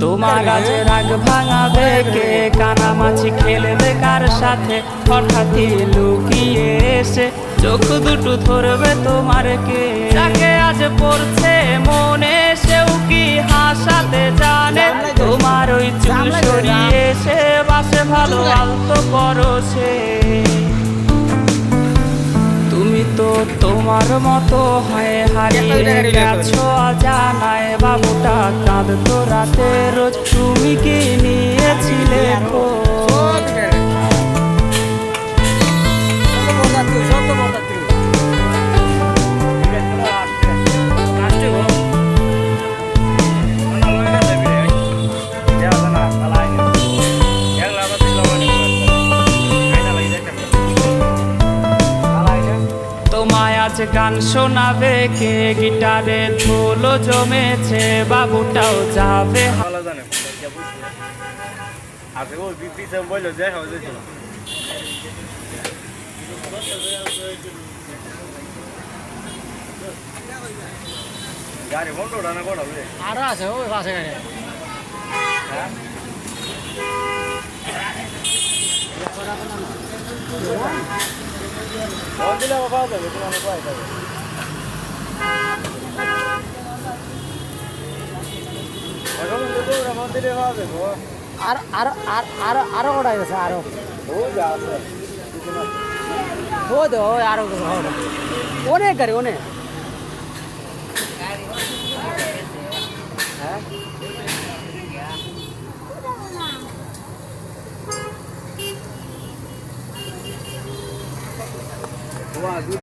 তোমার আজ রাগ ভাঙাবে কে, কানামাছি খেলবে কার সাথে, হঠাৎই লুকিয়ে এসে চোখ দুটো ধরবে তোমার কে। যাকে আজ পড়ছে মনে সেও কি হাসাতে জানে, তোমার ওই চুল সরিয়ে এসে বাসে ভালো আলতো করছে। তুমি তো তোমার মতো হয় হারিয়ে গেছো অজানায়, বাবুটা কাঁদতো রাতে রোজ, তুমি কি নিয়েছিলে খোঁজ? তোমায় আজ গান শোনাবে কে, গিটারে ঢোলও জমেছে, বাবুটাও যাবে। গাড়ি বন্ধ না করাবে আরো আছে ওই পাশে গাড়ি ফোন দিলে পাওয়া যাবে, তোমার পাওয়া যাবে। এখন তো ফোন দিলে পাওয়া যাবে। আরো ওটাই আছে আরো ও যা আছে ও তো আরো অনেক গাড়ি অনেক